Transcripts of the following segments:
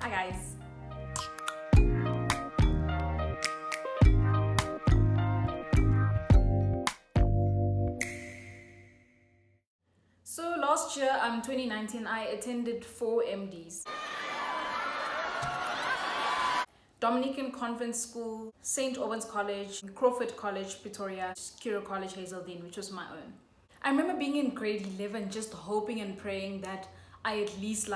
Hi guys. So last year, 2019, I attended 4 MDs. Dominican Convent School, Albans College, Crawford College, Pretoria, Curro College, Hazeldean, which was my own. I remember being in grade 11 just hoping and praying that I at least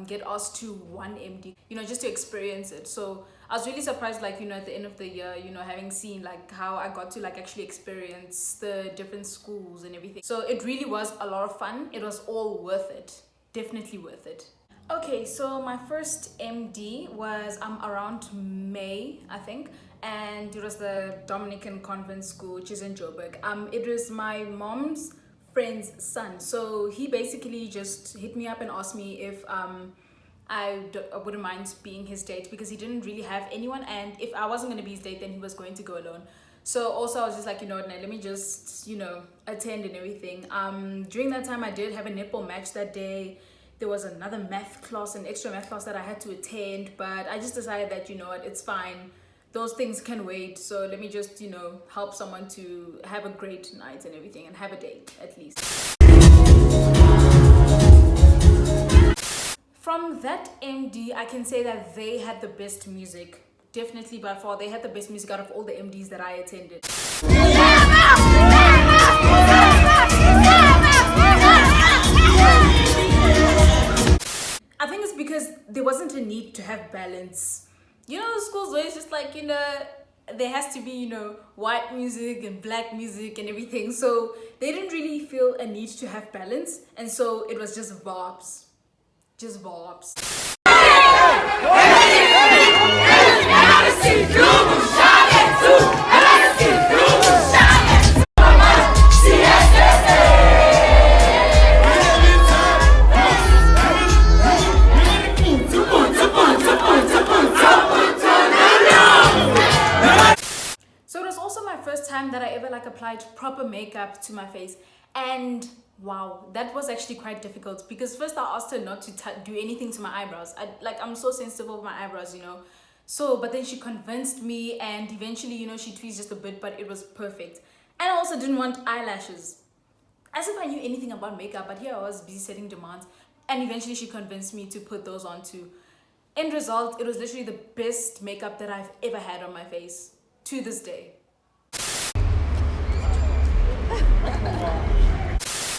get asked to one MD, just to experience it. So I was really surprised, at the end of the year, having seen how I got to actually experience the different schools and everything. So it really was a lot of fun. It was all worth it. Definitely worth it. Okay, so my first MD was around May, I think, and it was the Dominican Convent School, which is in Joburg. It was my mom's friend's son, so he basically just hit me up and asked me if I wouldn't mind being his date, because he didn't really have anyone, and if I wasn't going to be his date, then he was going to go alone. So also I was just like, let me just attend and everything. During that time I did have a netball match that day. There was another math class, an extra math class that I had to attend, but I just decided that, it's fine. Those things can wait. So let me just, help someone to have a great night and everything and have a date at least. From that MD, I can say that they had the best music. Definitely by far, they had the best music out of all the MDs that I attended. I think it's because there wasn't a need to have balance. The schools where it's just there has to be, white music and black music and everything. So they didn't really feel a need to have balance. And so it was just vibes. Just vibes. That I ever applied proper makeup to my face, and wow, that was actually quite difficult, because first I asked her not to do anything to my eyebrows. I'm so sensitive with my eyebrows, so but then she convinced me, and eventually she tweezed just a bit, but it was perfect. And I also didn't want eyelashes, as if I knew anything about makeup, but here I was busy setting demands, and eventually she convinced me to put those on too. End result, it was literally the best makeup that I've ever had on my face to this day.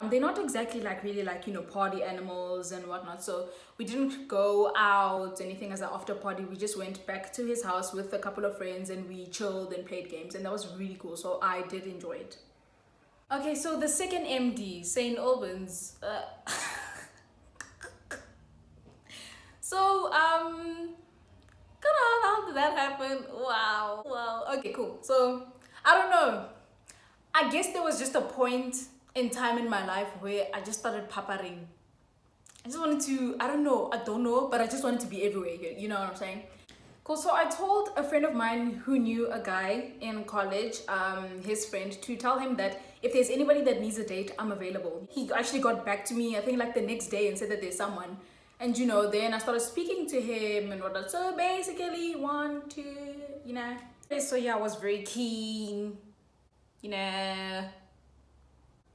They're not exactly really party animals and whatnot, so we didn't go out anything as an after party. We just went back to his house with a couple of friends and we chilled and played games, and that was really cool, so I did enjoy it. Okay, so the second MD, St. Albans, so how did that happen? Wow, okay, cool. So I don't know, I guess there was just a point in time in my life where I just started paparing. I just wanted to, I don't know, but I just wanted to be everywhere here, you know what I'm saying? Cool, so I told a friend of mine who knew a guy in college, his friend, to tell him that if there's anybody that needs a date, I'm available. He actually got back to me, I think the next day, and said that there's someone. And then I started speaking to him and whatnot. So basically, 1, 2, So yeah, I was very keen,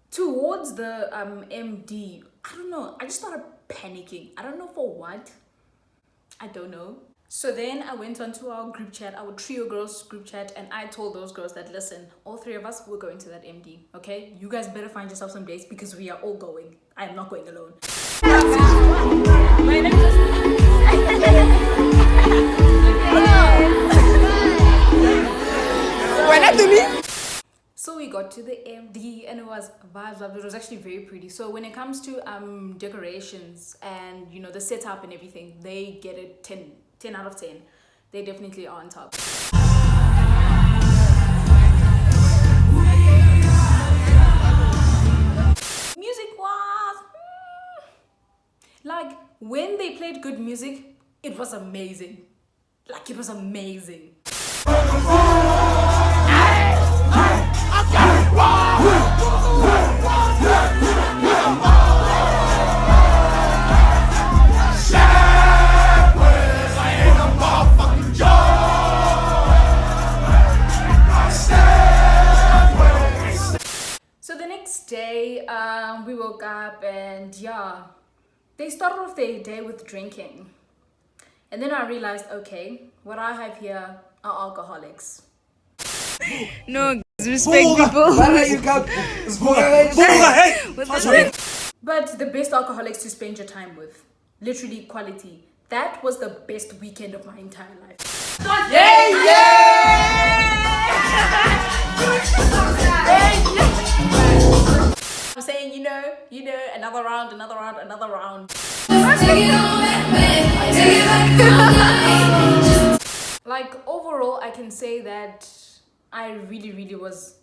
towards the MD. I don't know, I just started panicking. I don't know for what. I don't know. So then I went onto our group chat, our trio girls group chat, and I told those girls that, listen, all 3 of us, we're going to that MD, okay? You guys better find yourself some dates, because we are all going. I am not going alone. So we got to the MD and it was vibes. It was actually very pretty. So when it comes to decorations and the setup and everything, they get it 10 out of 10. They definitely are on top. Music was when they played good music, it was amazing. It was amazing. They started off their day with drinking. And then I realized, okay, what I have here are alcoholics. No, respect people. But the best alcoholics to spend your time with. Literally quality. That was the best weekend of my entire life. I'm saying, you know, another round. Like, overall, I can say that I really was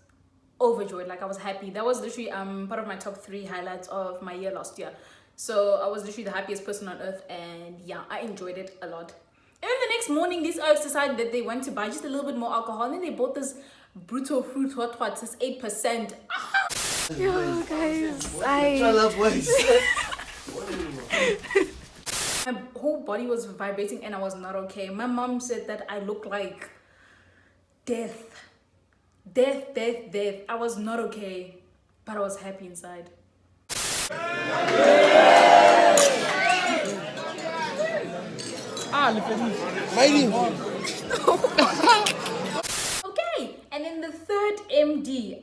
overjoyed. Like, I was happy. That was literally part of my top 3 highlights of my year last year. So I was literally the happiest person on earth, and yeah, I enjoyed it a lot. And then the next morning, these oaks decided that they went to buy just a little bit more alcohol, and then they bought this Brutal Fruit Hot What, it's 8%. Yo, guys, I love waste. My whole body was vibrating and I was not okay. My mom said that I looked like death. I was not okay, but I was happy inside. Okay, and then the third MD,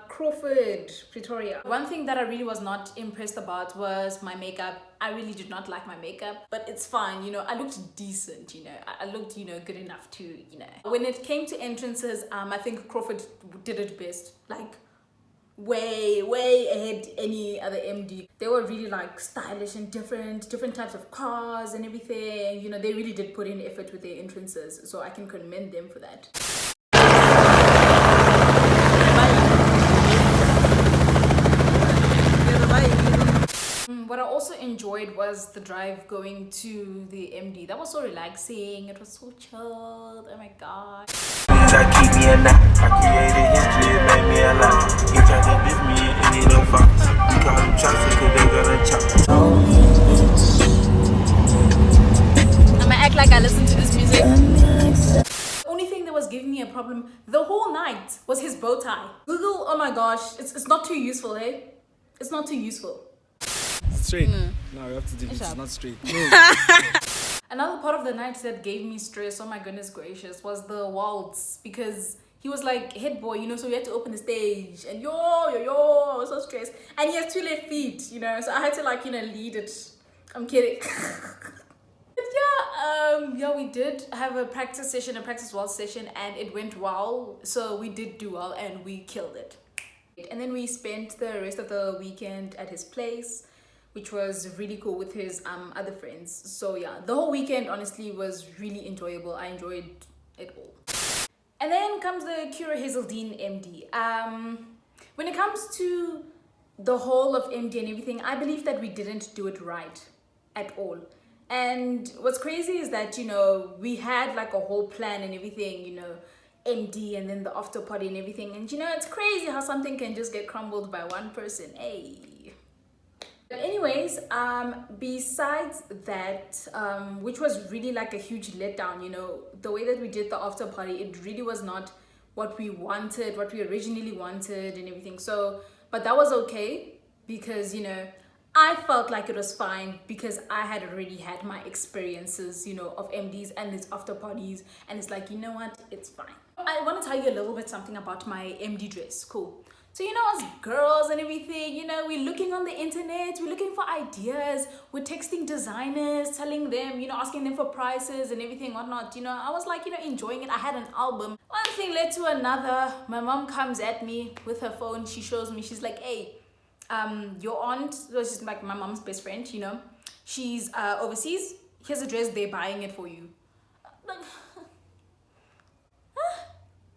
Crawford, Pretoria. One thing that I really was not impressed about was my makeup. I really did not like my makeup, but it's fine, you know, I looked decent, you know, I looked, you know, good enough to, you know. When it came to entrances, I think Crawford did it best, like way ahead any other MD. They were really like stylish and different types of cars and everything, you know, they really did put in effort with their entrances, so I can commend them for that. What I also enjoyed was the drive going to the MD. That was so relaxing. It was so chilled. Oh my god. Keep me a knot. I created history, it made me a lot. You try to diss me and you don't fuck. You call them chops cause they gonna chop. I'ma act like I listen to this music. The only thing that was giving me a problem the whole night was his bow tie. Google, oh my gosh, it's not too useful, eh? It's not too useful. Straight. No, we have to do this. It's not straight. Another part of the night that gave me stress, oh my goodness gracious, was the waltz, because he was like head boy, you know, so we had to open the stage and yo, I was so stressed. And he has 2 left feet, you know, so I had to like, you know, lead it. I'm kidding. But yeah, we did have a practice waltz session, and it went well. So we did do well and we killed it. And then we spent the rest of the weekend at his place, which was really cool with his other friends. So yeah, the whole weekend honestly was really enjoyable. I enjoyed it all. And then comes the Curro Hazeldean MD. When it comes to the whole of MD and everything, I believe that we didn't do it right at all. And what's crazy is that, you know, we had like a whole plan and everything, you know, MD and then the after party and everything. And you know, it's crazy how something can just get crumbled by one person. Hey. But anyways, besides that, which was really like a huge letdown, you know, the way that we did the after party, it really was not what we wanted, what we originally wanted and everything. So, but that was okay because, you know, I felt like it was fine because I had already had my experiences, you know, of MDs and its after parties, and it's like, you know what, it's fine. I want to tell you a little bit something about my MD dress. Cool. So, you know, as girls and everything, you know, we're looking on the internet, we're looking for ideas, we're texting designers, telling them, you know, asking them for prices and everything, whatnot. You know, I was like, you know, enjoying it. I had an album. One thing led to another. My mom comes at me with her phone. She shows me, she's like, hey, your aunt, so she's like my mom's best friend, you know, she's overseas. Here's a dress, they're buying it for you. Like,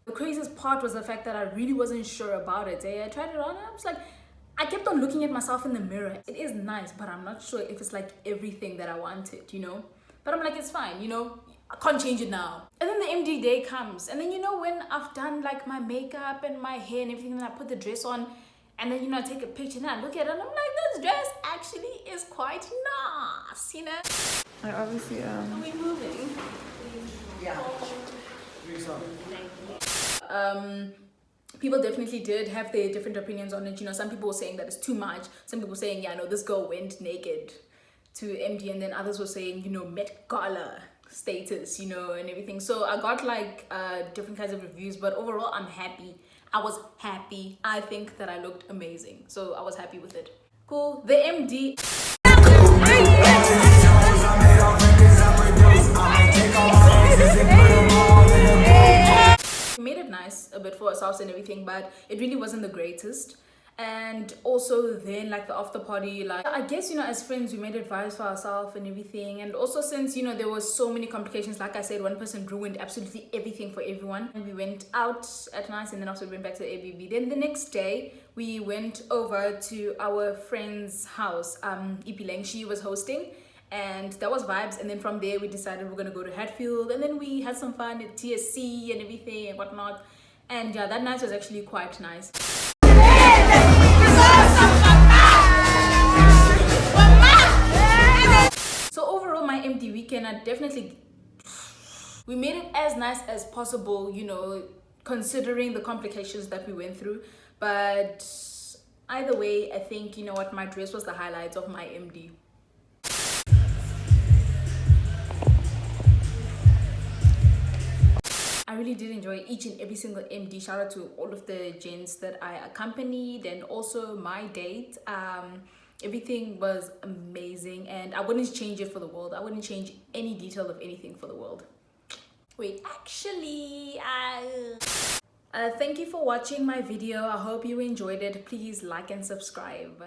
the craziest part was the fact that I really wasn't sure about it. I tried it on and I was like, I kept on looking at myself in the mirror. It is nice, but I'm not sure if it's like everything that I wanted, you know. But I'm like, it's fine, you know, I can't change it now. And then the MD day comes, and then, you know, when I've done like my makeup and my hair and everything, and I put the dress on, and then, you know, I take a picture and I look at it and I'm like, this dress actually is quite nice, you know. I obviously Are we moving? Yeah. People definitely did have their different opinions on it. You know, some people were saying that it's too much. Some people saying, yeah, no, this girl went naked. to MD, and then others were saying, you know, Met Gala status, you know, and everything. So I got like different kinds of reviews, but overall I'm happy. I was happy. I think that I looked amazing, so I was happy with it. Cool. The MD. We made it nice a bit for ourselves and everything, but it really wasn't the greatest. And also then like the after party, like I guess, you know, as friends we made advice for ourselves and everything. And also since, you know, there was so many complications, like I said, one person ruined absolutely everything for everyone. And we went out at night, and then after we went back to the ABB. Then the next day we went over to our friend's house, Ipileng. She was hosting, and that was vibes. And then from there we decided we're gonna go to Hatfield, and then we had some fun at TSC and everything and whatnot. And yeah, that night was actually quite nice. So overall, my MD weekend, we made it as nice as possible, you know, considering the complications that we went through. But either way, I think, you know what, my dress was the highlight of my MD. I really did enjoy each and every single MD. Shout out to all of the gents that I accompanied, and also my date. Everything was amazing, and I wouldn't change it for the world. I wouldn't change any detail of anything for the world. Wait, actually, thank you for watching my video. I hope you enjoyed it. Please like and subscribe.